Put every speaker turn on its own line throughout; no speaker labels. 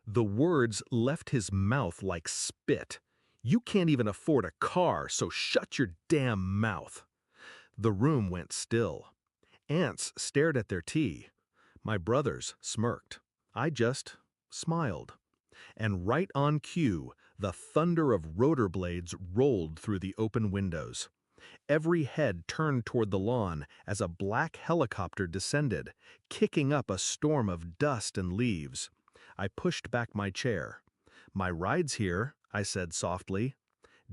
The words left his mouth like spit. "You can't even afford a car, so shut your damn mouth." The room went still. Aunts stared at their tea. My brothers smirked. I just smiled. And right on cue, the thunder of rotor blades rolled through the open windows. Every head turned toward the lawn as a black helicopter descended, kicking up a storm of dust and leaves. I pushed back my chair. "My ride's here," I said softly.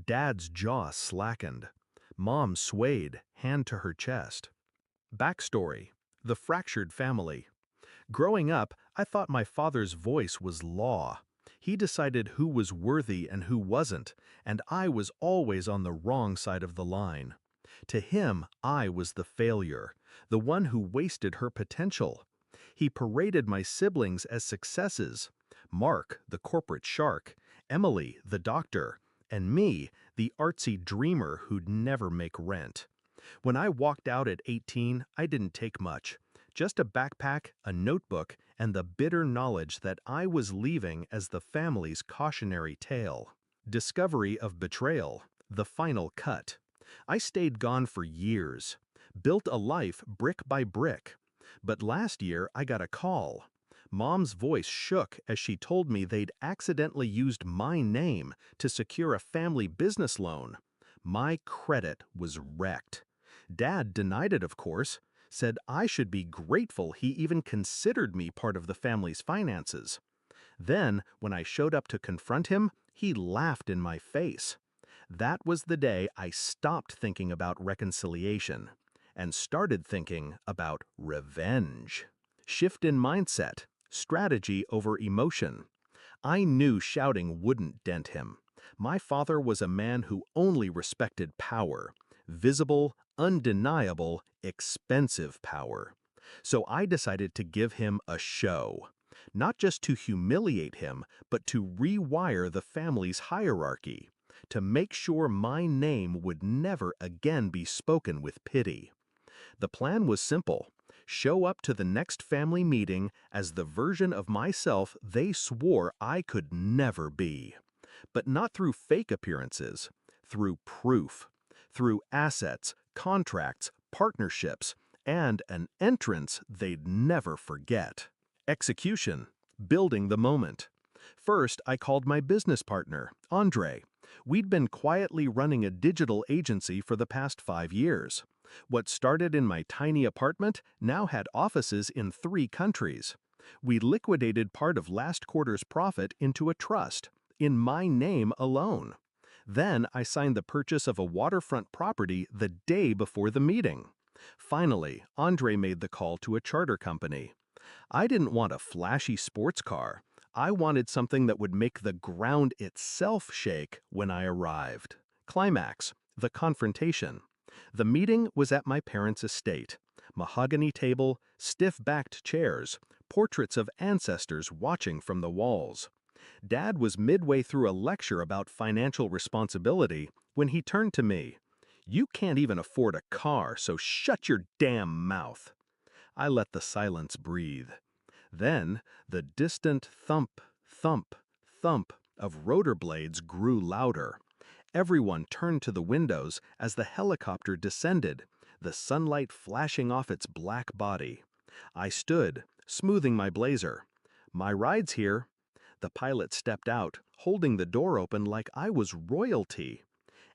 Dad's jaw slackened. Mom swayed, hand to her chest. Backstory: the fractured family. Growing up, I thought my father's voice was law. He decided who was worthy and who wasn't, and I was always on the wrong side of the line. To him, I was the failure, the one who wasted her potential. He paraded my siblings as successes: Mark, the corporate shark; Emily, the doctor; and me, the artsy dreamer who'd never make rent. When I walked out at 18, I didn't take much. Just a backpack, a notebook, and the bitter knowledge that I was leaving as the family's cautionary tale. Discovery of betrayal, the final cut. I stayed gone for years. Built a life brick by brick. But last year I got a call. Mom's voice shook as she told me they'd accidentally used my name to secure a family business loan. My credit was wrecked. Dad denied it, of course, said I should be grateful he even considered me part of the family's finances. Then, when I showed up to confront him, he laughed in my face. That was the day I stopped thinking about reconciliation and started thinking about revenge. Shift in mindset, strategy over emotion. I knew shouting wouldn't dent him. My father was a man who only respected power, visible, undeniable, expensive power. So I decided to give him a show. Not just to humiliate him, but to rewire the family's hierarchy, to make sure my name would never again be spoken with pity. The plan was simple: show up to the next family meeting as the version of myself they swore I could never be. But not through fake appearances, through proof, through assets, contracts, partnerships, and an entrance they'd never forget. Execution: building the moment. First, I called my business partner, Andre. We'd been quietly running a digital agency for the past 5 years. What started in my tiny apartment now had offices in 3 countries. We liquidated part of last quarter's profit into a trust, in my name alone. Then I signed the purchase of a waterfront property the day before the meeting. Finally, Andre made the call to a charter company. I didn't want a flashy sports car. I wanted something that would make the ground itself shake when I arrived. Climax: the confrontation. The meeting was at my parents' estate. Mahogany table, stiff-backed chairs, portraits of ancestors watching from the walls. Dad was midway through a lecture about financial responsibility when he turned to me. "You can't even afford a car, so shut your damn mouth." I let the silence breathe. Then, the distant thump, thump, thump of rotor blades grew louder. Everyone turned to the windows as the helicopter descended, the sunlight flashing off its black body. I stood, smoothing my blazer. "My ride's here." The pilot stepped out, holding the door open like I was royalty.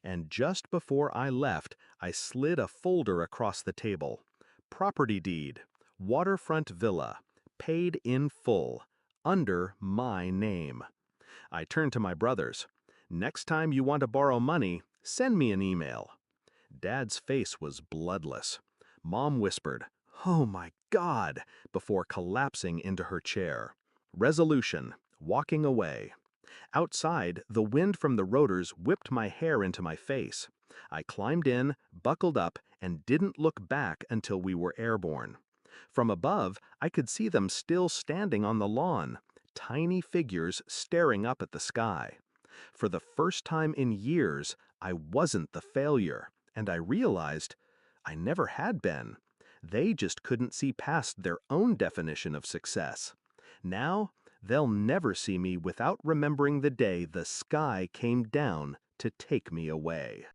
And just before I left, I slid a folder across the table. Property deed, waterfront villa, paid in full, under my name. I turned to my brothers. "Next time you want to borrow money, send me an email." Dad's face was bloodless. Mom whispered, "Oh my God," before collapsing into her chair. Resolution: walking away. Outside, the wind from the rotors whipped my hair into my face. I climbed in, buckled up, and didn't look back until we were airborne. From above, I could see them still standing on the lawn, tiny figures staring up at the sky. For the first time in years, I wasn't the failure, and I realized I never had been. They just couldn't see past their own definition of success. Now, They'll never see me without remembering the day the sky came down to take me away.